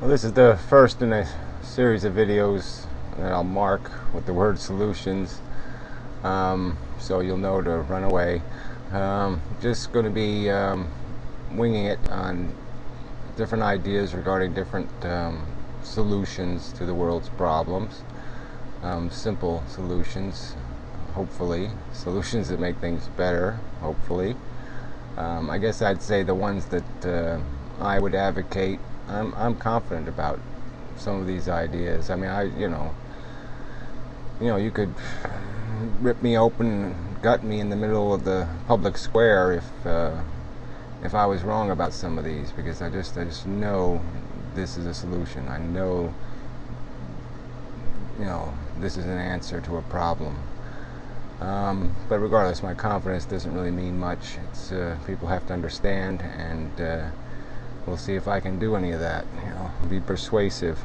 Well, this is the first in a series of videos that I'll mark with the word solutions, so you'll know to run away. Just going to be winging it on different ideas regarding different solutions to the world's problems. Simple solutions, hopefully. Solutions that make things better, hopefully. I guess I'd say the ones that I would advocate. I'm confident about some of these ideas. I mean, you could rip me open and gut me in the middle of the public square if I was wrong about some of these, because I just know this is a solution. I know, this is an answer to a problem. But regardless, my confidence doesn't really mean much. It's people have to understand, and we'll see if I can do any of that. Be persuasive.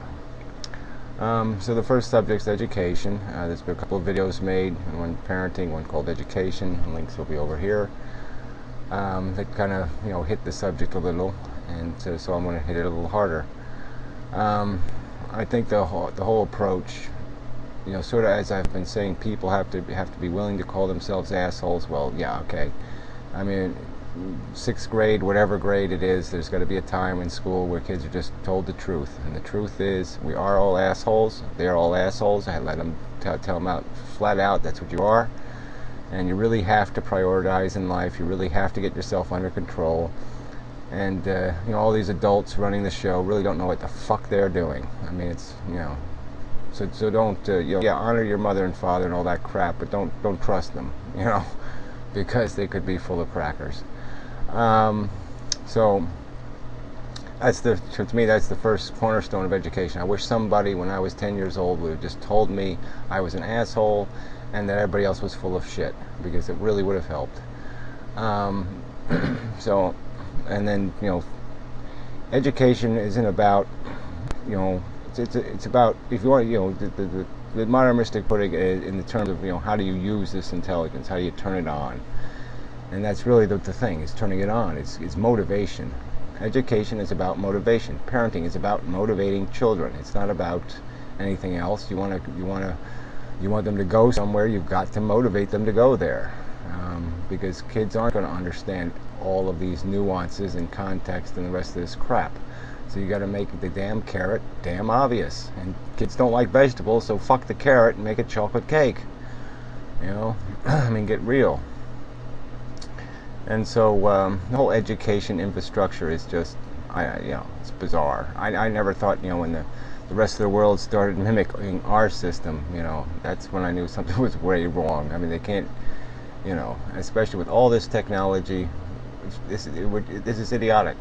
So the first subject is education. There's been a couple of videos made, one parenting, one called education. Links will be over here. That kind of hit the subject a little, and so I'm going to hit it a little harder. I think the whole approach, sort of as I've been saying, people have to be willing to call themselves assholes. Well, yeah, okay. I mean, 6th grade, whatever grade it is, there's got to be a time in school where kids are just told the truth, and the truth is we are all assholes. They're all assholes. I let them tell them out flat out. That's what you are, and you really have to prioritize in life. You really have to get yourself under control. And all these adults running the show really don't know what the fuck they're doing. I mean, it's so don't honor your mother and father and all that crap, but don't trust them, because they could be full of crackers. So to me that's the first cornerstone of education. I wish somebody when I was 10 years old would have just told me I was an asshole and that everybody else was full of shit, because it really would have helped. So, and then education isn't about it's about, if you want, the modern mystic putting it in the terms of how do you use this intelligence, how do you turn it on. And that's really the thing, is turning it on. It's motivation. Education is about motivation. Parenting is about motivating children. It's not about anything else. You want them to go somewhere, you've got to motivate them to go there. Because kids aren't going to understand all of these nuances and context and the rest of this crap. So you got to make the damn carrot damn obvious. And kids don't like vegetables, so fuck the carrot and make it chocolate cake. I mean, get real. And so the whole education infrastructure is just, it's bizarre. I never thought, when the rest of the world started mimicking our system, that's when I knew something was way wrong. I mean, they can't, especially with all this technology, this is idiotic.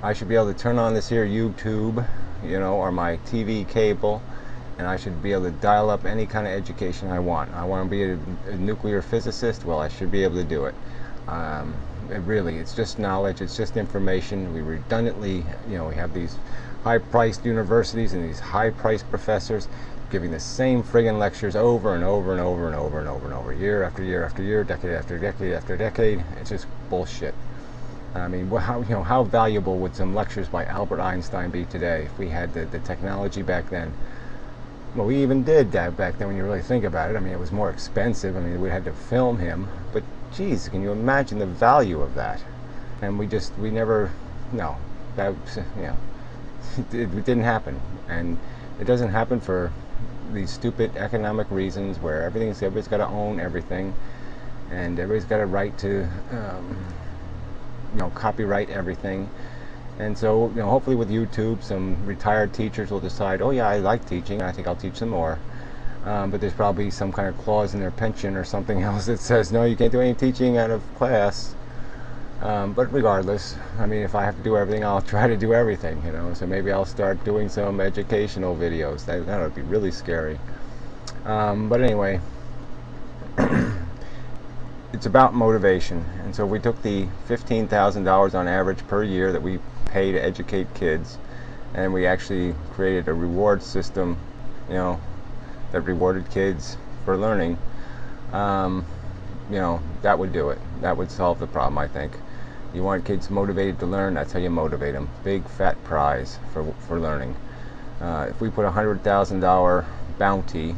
I should be able to turn on this here YouTube, or my TV cable, and I should be able to dial up any kind of education I want. I want to be a nuclear physicist. Well, I should be able to do it. It's just knowledge, it's just information. We redundantly, we have these high-priced universities and these high-priced professors giving the same friggin' lectures over and over and over and over and over and over, year after year after year, decade after decade after decade. It's just bullshit. I mean, how valuable would some lectures by Albert Einstein be today if we had the technology back then? Well, we even did that back then when you really think about it. I mean, it was more expensive. I mean, we had to film him, but geez, can you imagine the value of that? And it didn't happen. And it doesn't happen for these stupid economic reasons where everybody's got to own everything, and everybody's got a right to copyright everything. And so hopefully with YouTube, some retired teachers will decide, oh yeah, I like teaching, I think I'll teach some more. But there's probably some kind of clause in their pension or something else that says, no, you can't do any teaching out of class. But regardless, I mean, if I have to do everything, I'll try to do everything, so maybe I'll start doing some educational videos. That would be really scary. But anyway, it's about motivation. And so we took the $15,000 on average per year that we pay to educate kids, and we actually created a reward system, that rewarded kids for learning. That would do it. That would solve the problem, I think. You want kids motivated to learn, that's how you motivate them. Big fat prize for learning. If we put $100,000 bounty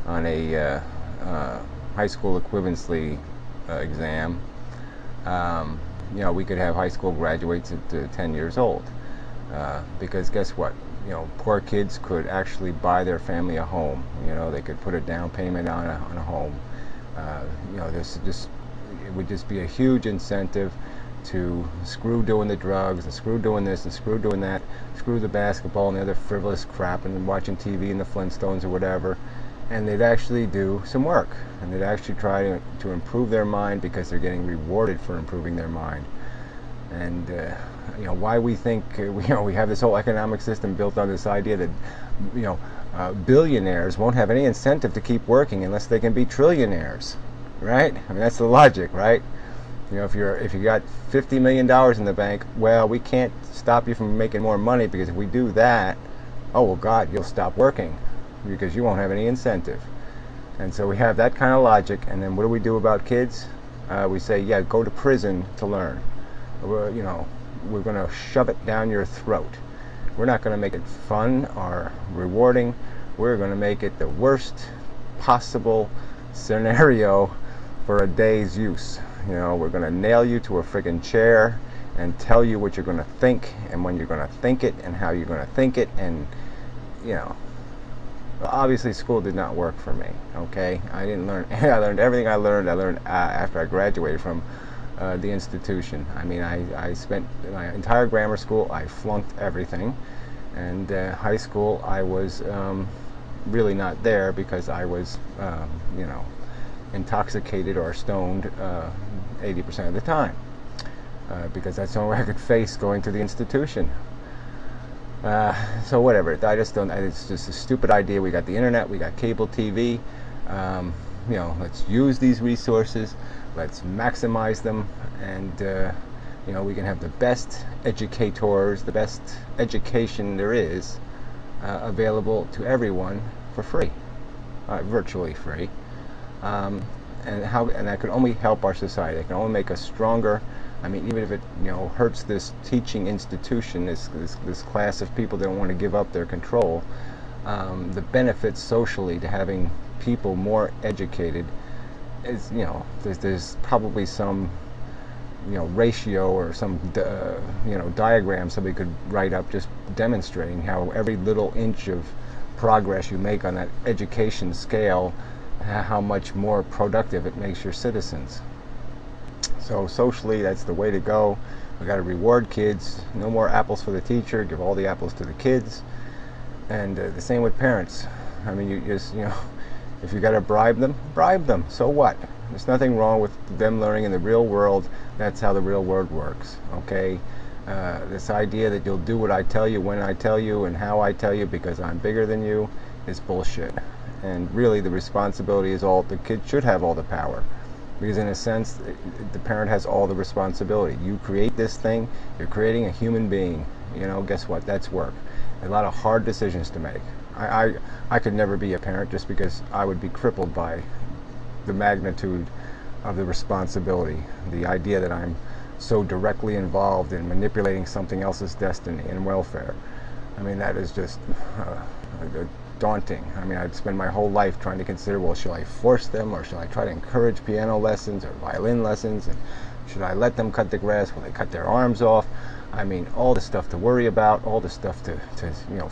on a high school equivalency exam, we could have high school graduates at 10 years old. Because guess what? Poor kids could actually buy their family a home. They could put a down payment on a home. It would just be a huge incentive to screw doing the drugs and screw doing this and screw doing that, screw the basketball and the other frivolous crap and watching TV and the Flintstones or whatever, and they'd actually do some work and they'd actually try to improve their mind because they're getting rewarded for improving their mind. And why we think we have this whole economic system built on this idea that billionaires won't have any incentive to keep working unless they can be trillionaires, right? I mean, that's the logic, right? If you got $50 million in the bank, well, we can't stop you from making more money, because if we do that, oh well, God, you'll stop working because you won't have any incentive. And so we have that kind of logic. And then what do we do about kids? We say, yeah, go to prison to learn. We're going to shove it down your throat. We're not going to make it fun or rewarding. We're going to make it the worst possible scenario for a day's use. We're going to nail you to a friggin' chair and tell you what you're going to think and when you're going to think it and how you're going to think it. And obviously school did not work for me. Okay, I didn't learn. I learned everything I learned after I graduated from the institution. I mean, I spent my entire grammar school, I flunked everything, and high school I was really not there because I was intoxicated or stoned 80% of the time, because that's the only way I could face going to the institution. So whatever, it's just a stupid idea. We got the internet, we got cable TV, let's use these resources, let's maximize them, and we can have the best educators, the best education there is available to everyone for free, virtually free. And that could only help our society. It can only make us stronger. I mean, even if it hurts this teaching institution, this class of people that don't want to give up their control, the benefits socially to having people more educated is, there's probably some ratio or some diagram somebody could write up just demonstrating how every little inch of progress you make on that education scale, how much more productive it makes your citizens. So socially, that's the way to go. We got to reward kids. No more apples for the teacher. Give all the apples to the kids. And the same with parents. I mean, you just if you got to bribe them. So what? There's nothing wrong with them learning in the real world. That's how the real world works. Okay. This idea that you'll do what I tell you, when I tell you, and how I tell you because I'm bigger than you is bullshit. And really, the responsibility is the kid should have all the power, because in a sense, the parent has all the responsibility. You create this thing, you're creating a human being. Guess what? That's work. A lot of hard decisions to make. I could never be a parent just because I would be crippled by the magnitude of the responsibility. The idea that I'm so directly involved in manipulating something else's destiny and welfare. I mean, that is just daunting. I mean, I'd spend my whole life trying to consider, well, should I force them, or should I try to encourage piano lessons or violin lessons, and should I let them cut the grass? Will they cut their arms off? I mean, all the stuff to worry about, all the stuff to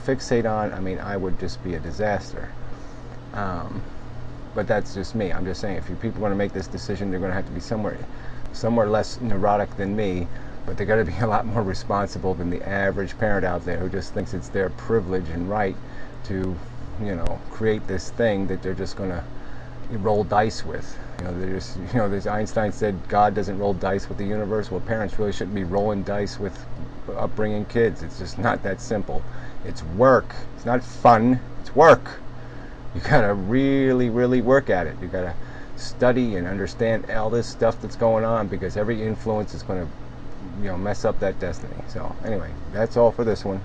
fixate on. I mean, I would just be a disaster. But that's just me. I'm just saying, if people want to make this decision, they're going to have to be somewhere less neurotic than me, but they got to be a lot more responsible than the average parent out there who just thinks it's their privilege and right to create this thing that they're just going to roll dice with. There's Einstein said God doesn't roll dice with the universe. Well, parents really shouldn't be rolling dice with upbringing kids. It's just not that simple. It's work. It's not fun. It's work. You gotta really, really work at it. You gotta study and understand all this stuff that's going on, because every influence is going to mess up that destiny. So anyway, that's all for this one.